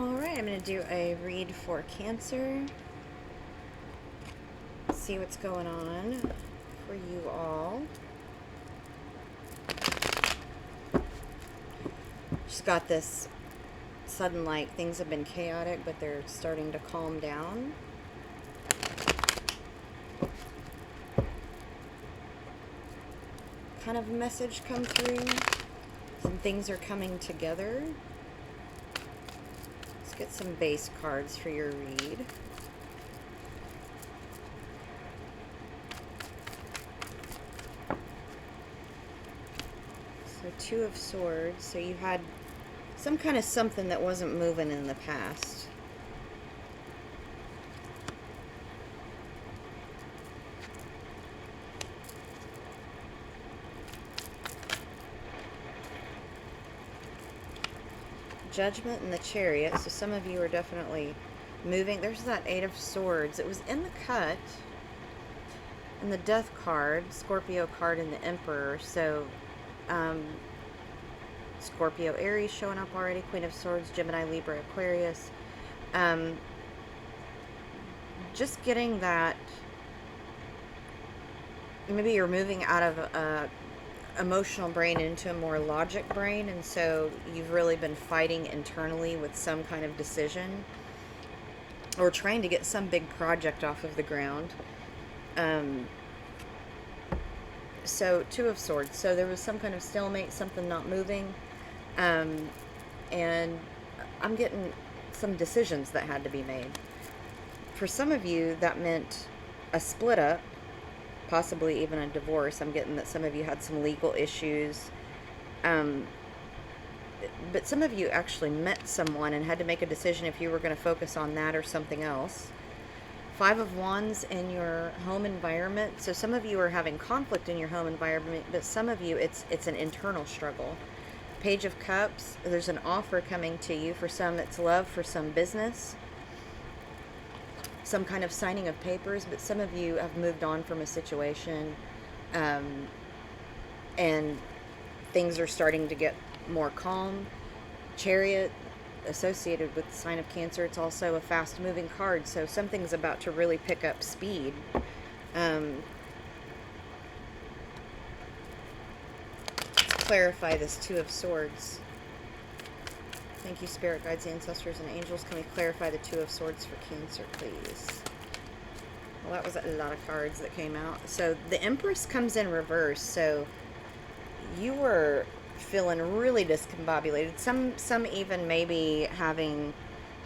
Alright, I'm going to do a read for Cancer. See what's going on for you all. Just got this sudden, like, things have been chaotic, but they're starting to calm down. Kind of a message come through. Some things are coming together. Let's get some base cards for your read. So Two of Swords. So you had some kind of something that wasn't moving in the past. Judgment and the Chariot. So some of you are definitely moving. There's that Eight of Swords. It was in the cut. And the Death card, Scorpio card, and the Emperor. So Scorpio, Aries showing up already. Queen of Swords, Gemini, Libra, Aquarius. Just getting that. Maybe you're moving out of a emotional brain into a more logic brain, and so you've really been fighting internally with some kind of decision or trying to get some big project off of the ground. So Two of Swords, so there was some kind of stalemate, something not moving, and I'm getting some decisions that had to be made. For some of you, that meant a split up, possibly even a divorce. I'm getting that some of you had some legal issues. But some of you actually met someone and had to make a decision if you were going to focus on that or something else. Five of Wands in your home environment. So some of you are having conflict in your home environment, but some of you, it's an internal struggle. Page of Cups. There's an offer coming to you. For some, it's love. For some, business. Some kind of signing of papers, but some of you have moved on from a situation, and things are starting to get more calm. Chariot, associated with the sign of Cancer, it's also a fast-moving card, so something's about to really pick up speed. Let's clarify this Two of Swords. Thank you, Spirit Guides, Ancestors, and Angels. Can we clarify the Two of Swords for Cancer, please? Well, that was a lot of cards that came out. So the Empress comes in reverse. So you were feeling really discombobulated. Some even maybe having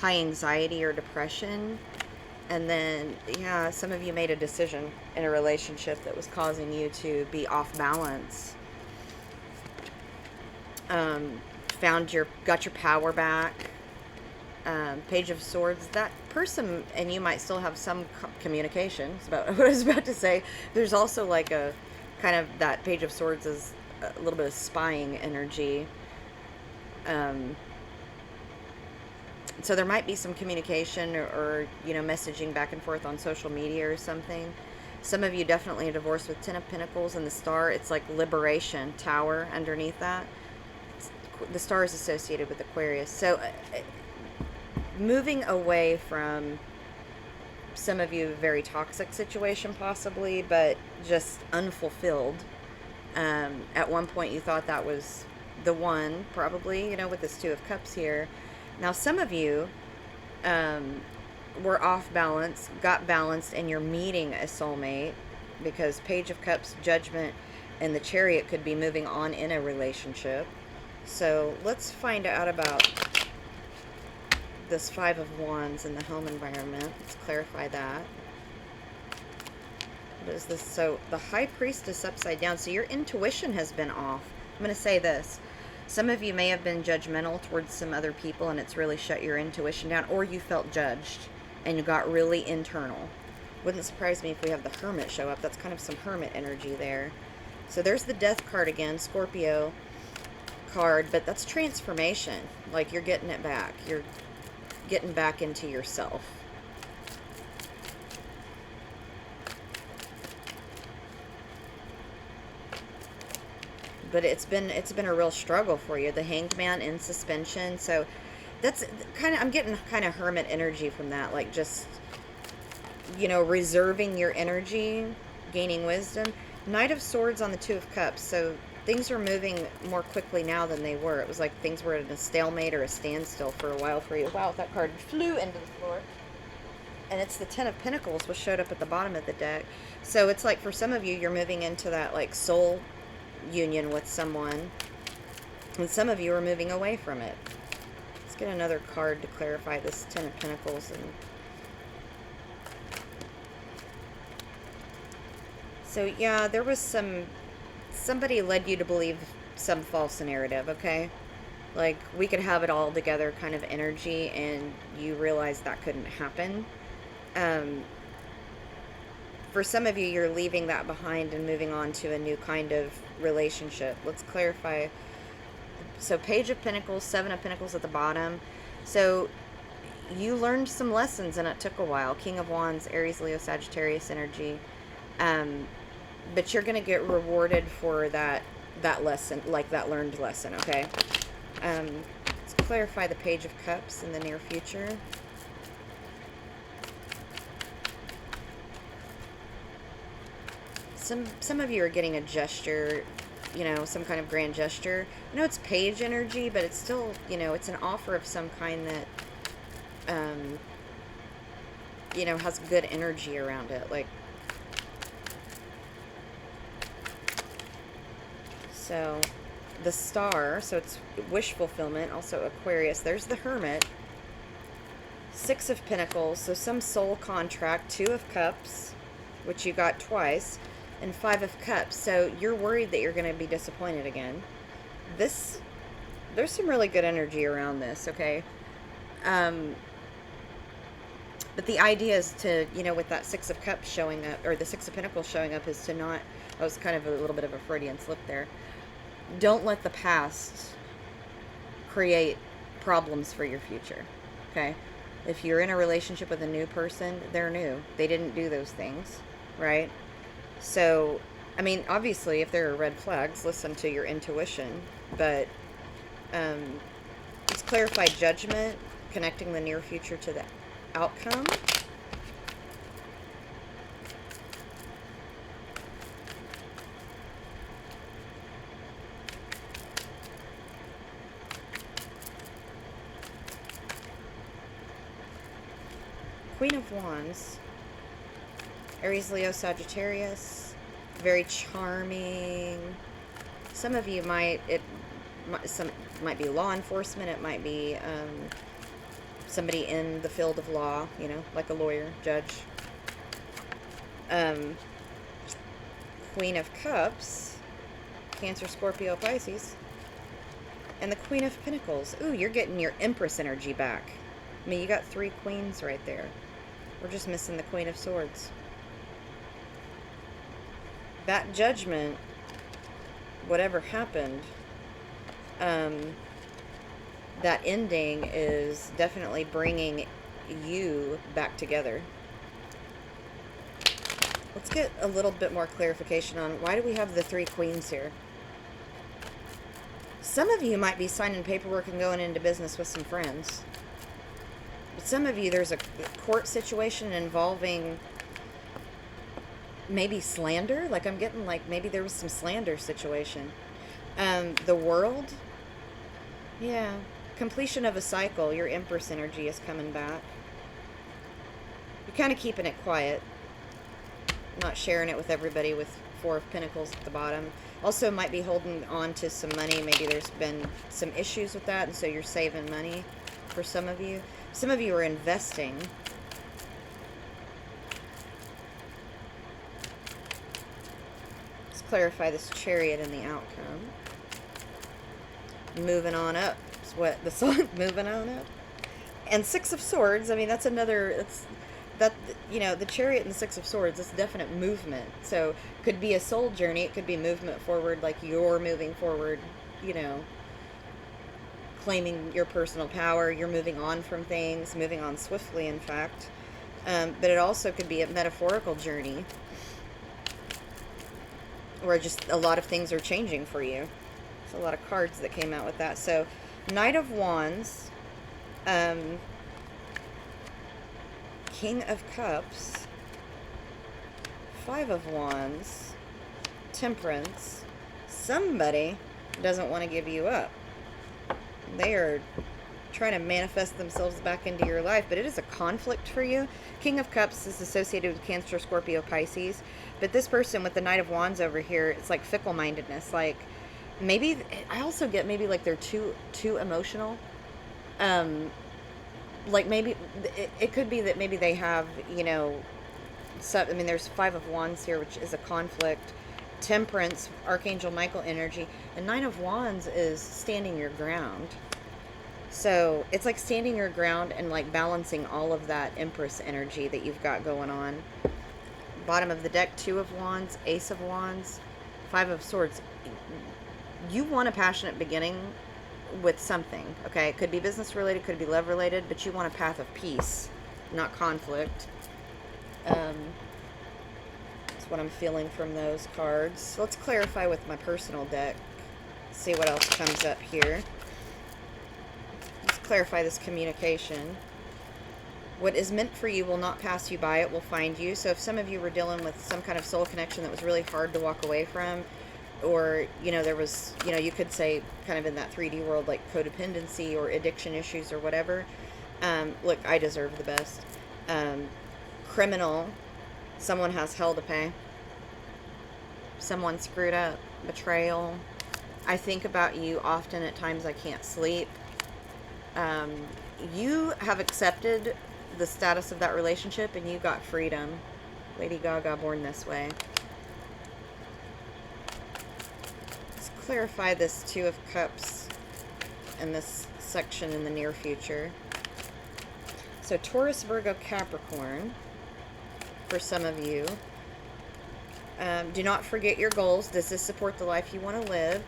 high anxiety or depression. And then, yeah, some of you made a decision in a relationship that was causing you to be off balance. Got your power back. Page of Swords, that person and you might still have some communication. It's about what I was about to say. There's also like a kind of, that Page of Swords is a little bit of spying energy. So there might be some communication or messaging back and forth on social media or something. Some of you definitely a divorce with Ten of Pentacles and the Star. It's like liberation, Tower underneath that. The Star is associated with Aquarius. So moving away from, some of you, a very toxic situation possibly, but just unfulfilled. At one point you thought that was the one, probably, with this Two of Cups here. Now some of you were off balance, got balanced, and you're meeting a soulmate, because Page of Cups, Judgment, and the Chariot could be moving on in a relationship. So let's find out about this Five of Wands in the home environment. Let's clarify that. What is this? So the High Priestess upside down. So your intuition has been off. I'm going to say this. Some of you may have been judgmental towards some other people and it's really shut your intuition down, or you felt judged and you got really internal. Wouldn't surprise me if we have the Hermit show up. That's kind of some Hermit energy there. So there's the Death card again, Scorpio card, but that's transformation. Like you're getting it back. You're getting back into yourself. But it's been a real struggle for you. The Hanged Man in suspension. So that's kind of, I'm getting kind of hermit energy from that, like just, you know, reserving your energy, gaining wisdom. Knight of Swords on the Two of Cups, so things are moving more quickly now than they were. It was like things were at a stalemate or a standstill for a while for you. Wow, that card flew into the floor. And it's the Ten of Pentacles, which showed up at the bottom of the deck. So it's like for some of you, you're moving into that like soul union with someone, and some of you are moving away from it. Let's get another card to clarify this Ten of Pentacles. And so yeah, there was somebody led you to believe some false narrative, okay? Like, we could have it all together kind of energy, and you realize that couldn't happen. For some of you, you're leaving that behind and moving on to a new kind of relationship. Let's clarify. So Page of Pentacles, Seven of Pentacles at the bottom. So you learned some lessons, and it took a while. King of Wands, Aries, Leo, Sagittarius energy. But you're going to get rewarded for that lesson, like that learned lesson, okay? Let's clarify the Page of Cups in the near future. Some of you are getting a gesture, you know, some kind of grand gesture. I know it's page energy, but it's still, you know, it's an offer of some kind that, you know, has good energy around it. Like, so the Star, so it's wish fulfillment, also Aquarius. There's the Hermit. Six of Pentacles, so some soul contract. Two of Cups, which you got twice. And Five of Cups, so you're worried that you're going to be disappointed again. There's some really good energy around this, okay? But the idea is to, you know, with that Six of Cups showing up, or the Six of Pentacles showing up, is to not, that was kind of a little bit of a Freudian slip there. Don't let the past create problems for your future, okay? If you're in a relationship with a new person, they're new. They didn't do those things, right? So, I mean, obviously, if there are red flags, listen to your intuition. But let's clarify Judgment, connecting the near future to the outcome. Queen of Wands. Aries, Leo, Sagittarius, very charming. Some of you might be law enforcement. It might be somebody in the field of law, you know, like a lawyer, judge. Queen of Cups, Cancer, Scorpio, Pisces, and the Queen of Pentacles. Ooh, you're getting your Empress energy back. I mean, you got three queens right there. We're just missing the Queen of Swords. That Judgment, whatever happened, that ending is definitely bringing you back together. Let's get a little bit more clarification on why do we have the three queens here. Some of you might be signing paperwork and going into business with some friends. But some of you, there's a court situation involving maybe slander. Like, I'm getting like maybe there was some slander situation. The World, yeah, completion of a cycle. Your Empress energy is coming back. You're kind of keeping it quiet, not sharing it with everybody, with Four of Pentacles at the bottom. Also might be holding on to some money. Maybe there's been some issues with that, and so you're saving money for some of you. Some of you are investing. Clarify this Chariot and the outcome. Moving on up. It's what the song, moving on up. And Six of Swords, I mean, that's another, it's that, you know, the Chariot and the Six of Swords, it's definite movement. So it could be a soul journey, it could be movement forward, like you're moving forward, you know, claiming your personal power, you're moving on from things, moving on swiftly, in fact. But it also could be a metaphorical journey, where just a lot of things are changing for you. There's a lot of cards that came out with that. So, Knight of Wands, Um, King of Cups, Five of Wands, Temperance. Somebody doesn't want to give you up. They are trying to manifest themselves back into your life, but it is a conflict for you. King of Cups is associated with Cancer, Scorpio, Pisces, but this person with the Knight of Wands over here, it's like fickle-mindedness. Like, maybe, I also get maybe like they're too emotional. Like maybe, it could be that maybe they have, you know, so, I mean, there's Five of Wands here, which is a conflict. Temperance, Archangel Michael energy. And Nine of Wands is standing your ground. So it's like standing your ground and like balancing all of that Empress energy that you've got going on. Bottom of the deck, Two of Wands, Ace of Wands, Five of Swords. You want a passionate beginning with something, okay? It could be business related, could be love related, but you want a path of peace, not conflict. That's what I'm feeling from those cards. So let's clarify with my personal deck. See what else comes up here. Let's clarify this communication. What is meant for you will not pass you by. It will find you. So if some of you were dealing with some kind of soul connection that was really hard to walk away from, or, you know, there was, you know, you could say kind of in that 3D world, like codependency or addiction issues or whatever. Look, I deserve the best. Criminal. Someone has hell to pay. Someone screwed up. Betrayal. I think about you often. At times I can't sleep. You have accepted the status of that relationship and you got freedom. Lady Gaga, Born This Way. Let's clarify this Two of Cups in this section in the near future. So Taurus, Virgo, Capricorn, for some of you. Do not forget your goals. Does this support the life you want to live?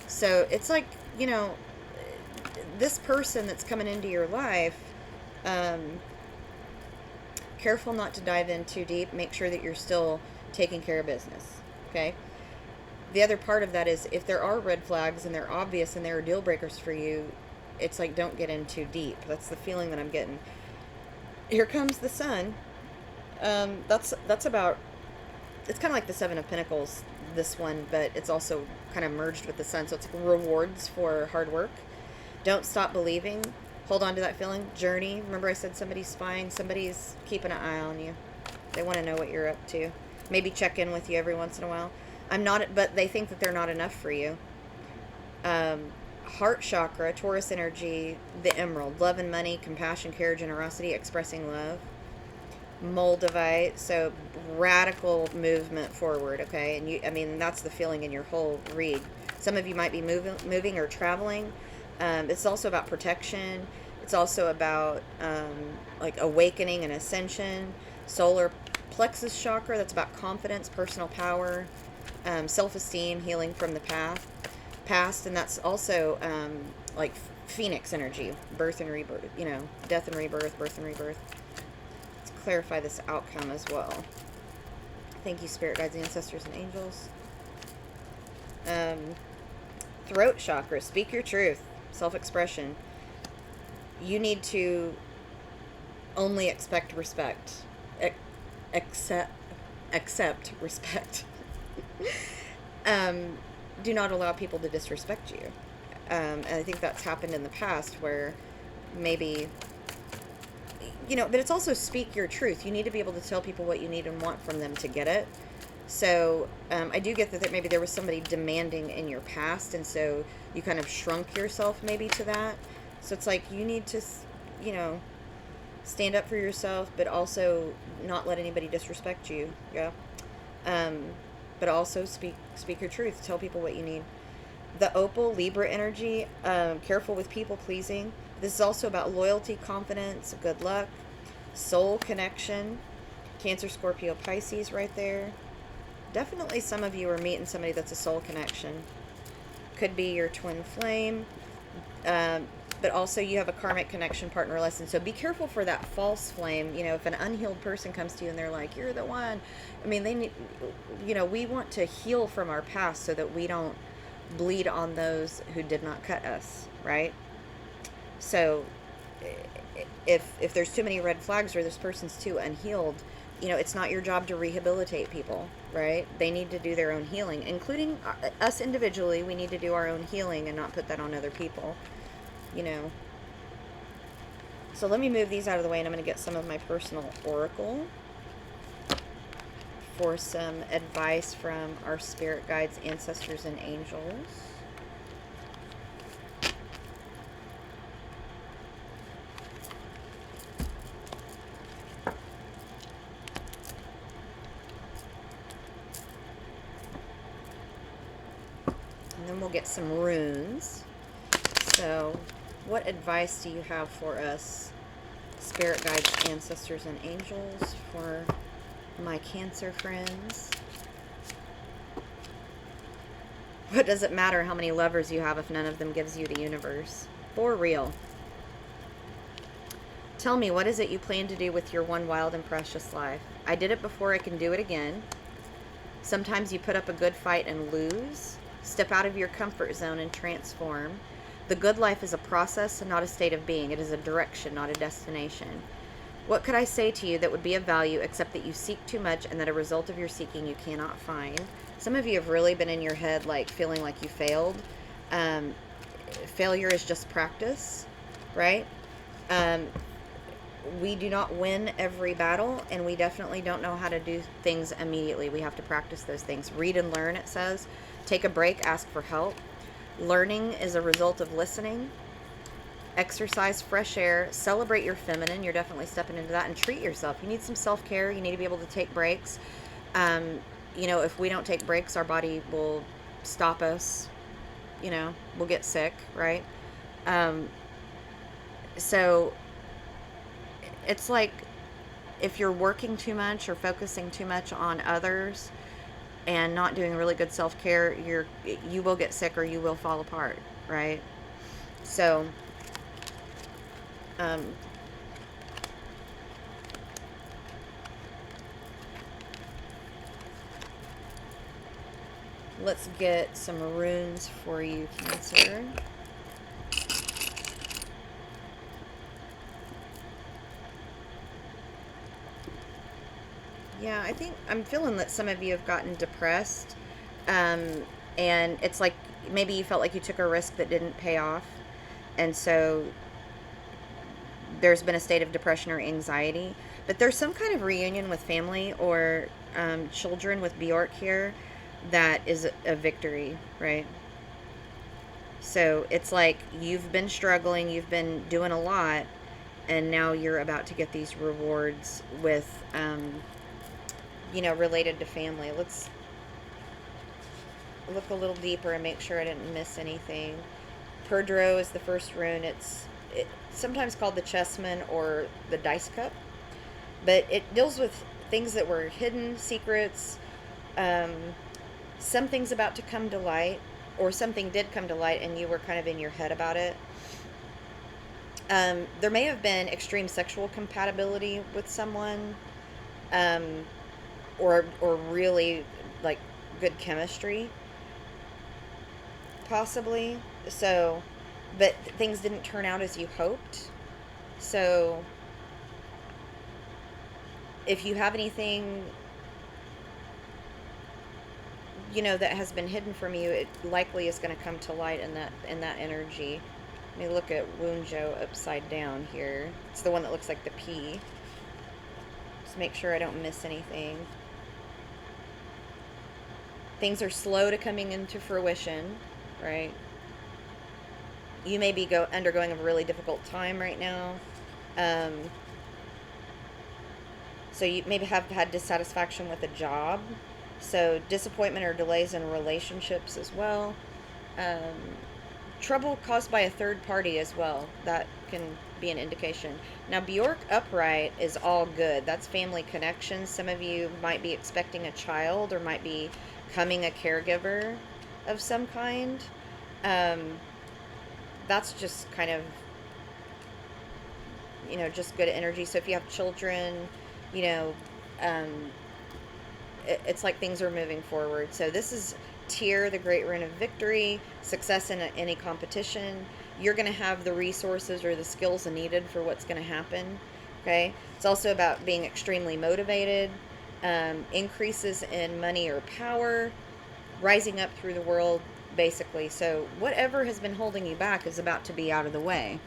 So it's like, you know, this person that's coming into your life, careful not to dive in too deep. Make sure that you're still taking care of business, okay? The other part of that is if there are red flags and they're obvious and there are deal breakers for you, it's like don't get in too deep. That's the feeling that I'm getting. Here comes the Sun. That's about, it's kind of like the Seven of Pentacles, this one, but it's also kind of merged with the Sun. So it's like rewards for hard work. Don't stop believing. Hold on to that feeling. Journey. Remember I said somebody's spying. Somebody's keeping an eye on you. They want to know what you're up to. Maybe check in with you every once in a while. But they think that they're not enough for you. Heart chakra, Taurus energy, the emerald. Love and money, compassion, care, generosity, expressing love. Moldavite, so radical movement forward, okay? And I mean, that's the feeling in your whole read. Some of you might be moving or traveling. It's also about protection. It's also about like awakening and ascension. Solar plexus chakra, that's about confidence, personal power, self-esteem, healing from the past, and that's also like phoenix energy, birth and rebirth, you know, death and rebirth, birth and rebirth. Let's clarify this outcome as well. Thank you, spirit guides, ancestors, and angels. Throat chakra, speak your truth. Self-expression. You need to only expect respect. Accept respect. Do not allow people to disrespect you. And I think that's happened in the past where maybe, you know, but it's also speak your truth. You need to be able to tell people what you need and want from them to get it. So I do get that maybe there was somebody demanding in your past, and so you kind of shrunk yourself maybe to that. So it's like you need to, you know, stand up for yourself, but also not let anybody disrespect you. Yeah. But also speak your truth. Tell people what you need. The opal, Libra energy, careful with people pleasing. This is also about loyalty, confidence, good luck, soul connection. Cancer, Scorpio, Pisces right there. Definitely some of you are meeting somebody that's a soul connection. Could be your twin flame. But also you have a karmic connection, partner lesson. So be careful for that false flame. You know, if an unhealed person comes to you and they're like, you're the one. I mean, they need, you know, we want to heal from our past so that we don't bleed on those who did not cut us, right? So if there's too many red flags or this person's too unhealed, you know, it's not your job to rehabilitate people, right? They need to do their own healing, including us individually. We need to do our own healing and not put that on other people, you know. So let me move these out of the way, and I'm going to get some of my personal oracle for some advice from our spirit guides, ancestors, and angels. And then we'll get some runes. So, what advice do you have for us, spirit guides, ancestors, and angels, for my Cancer friends? What does it matter how many lovers you have if none of them gives you the universe? For real. Tell me, what is it you plan to do with your one wild and precious life? I did it before, I can do it again. Sometimes you put up a good fight and lose. Step out of your comfort zone and transform. The good life is a process and not a state of being. It is a direction, not a destination. What could I say to you that would be of value except that you seek too much and that a result of your seeking you cannot find? Some of you have really been in your head like feeling like you failed. Failure is just practice, right? We do not win every battle, and we definitely don't know how to do things immediately. We have to practice those things. Read and learn, it says. Take a break, ask for help. Learning is a result of listening. Exercise, fresh air, celebrate your feminine. You're definitely stepping into that, and treat yourself. You need some self-care. You need to be able to take breaks. You know, if we don't take breaks, our body will stop us. You know, we'll get sick, right? So it's like if you're working too much or focusing too much on others and not doing really good self-care, you will get sick or you will fall apart, right? So let's get some runes for you, Cancer. Yeah, I think I'm feeling that some of you have gotten depressed. And it's like maybe you felt like you took a risk that didn't pay off. And so there's been a state of depression or anxiety. But there's some kind of reunion with family or children with Bjork here that is a victory, right? So it's like you've been struggling, you've been doing a lot, and now you're about to get these rewards with, you know, related to family. Let's look a little deeper and make sure I didn't miss anything. Perdro is the first rune. It's sometimes called the chessman or the dice cup, but it deals with things that were hidden, secrets, something's about to come to light, or something did come to light and you were kind of in your head about it. There may have been extreme sexual compatibility with someone, or really like good chemistry, possibly. So, but things didn't turn out as you hoped. So, if you have anything, you know, that has been hidden from you, it likely is going to come to light in that energy. Let me look at Wunjo upside down here. It's the one that looks like the P. Just make sure I don't miss anything. Things are slow to coming into fruition, right? You may be undergoing a really difficult time right now. So you maybe have had dissatisfaction with a job. So disappointment or delays in relationships as well. Trouble caused by a third party as well. That can be an indication. Now, Bjork upright is all good. That's family connections. Some of you might be expecting a child or might be becoming a caregiver of some kind. That's just kind of, you know, just good energy. So if you have children, you know, it's like things are moving forward. So this is Tyr, the great rune of victory, success in any competition. you're going to have the resources or the skills needed for what's going to happen. Okay. It's also about being extremely motivated, increases in money or power, rising up through the world, basically. So whatever has been holding you back is about to be out of the way.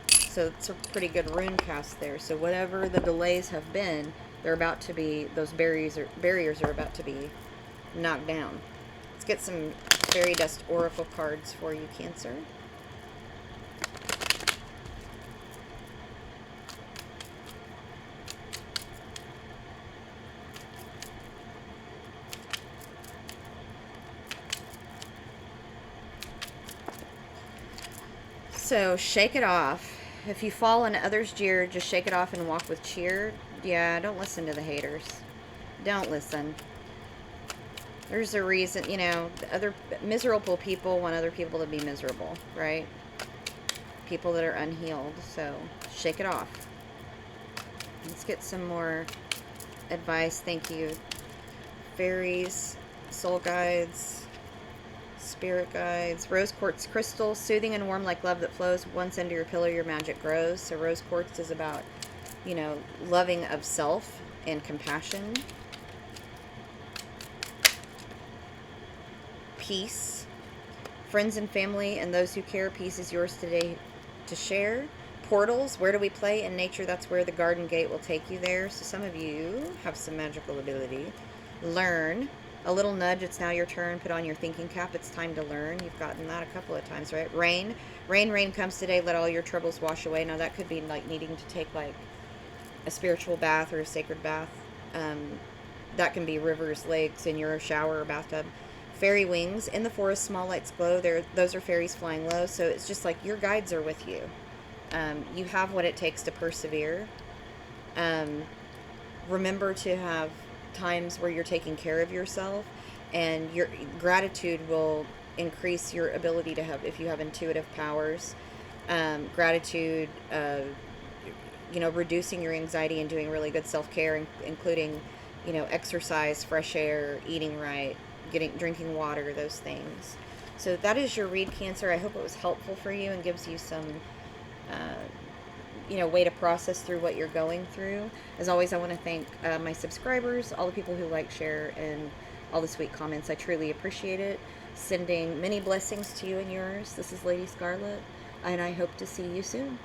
So it's a pretty good rune cast there. So whatever the delays have been, they're about to be, those barriers are about to be knocked down. Let's get some fairy dust oracle cards for you, Cancer. So shake it off. If you fall in others' jeer, just shake it off and walk with cheer. Yeah, don't listen to the haters. Don't listen. There's a reason, you know, other miserable people want other people to be miserable, right? People that are unhealed. So shake it off. Let's get some more advice. Thank you. Fairies, soul guides, spirit guides, rose quartz crystal, soothing and warm like love that flows. Once under your pillow, your magic grows. So rose quartz is about, you know, loving of self and compassion. Peace. Friends and family and those who care, peace is yours today to share. Portals, where do we play? In nature, that's where the garden gate will take you there. So some of you have some magical ability. Learn. A little nudge, it's now your turn. Put on your thinking cap, it's time to learn. You've gotten that a couple of times, right? Rain. Rain comes today, let all your troubles wash away. Now that could be like needing to take like a spiritual bath or a sacred bath. That can be rivers, lakes, in your shower or bathtub. Fairy wings. In the forest, small lights glow. Those are fairies flying low. So it's just like your guides are with you. You have what it takes to persevere. Remember to have times where you're taking care of yourself, and your gratitude will increase your ability to have, if you have intuitive powers, gratitude, you know, reducing your anxiety and doing really good self-care, including, you know, exercise, fresh air, eating right, drinking water, those things. So that is your read, Cancer. I hope it was helpful for you and gives you some you know, way to process through what you're going through. As always, I want to thank my subscribers, all the people who like, share, and all the sweet comments. I truly appreciate it. Sending many blessings to you and yours. This is Lady Scarlett, and I hope to see you soon.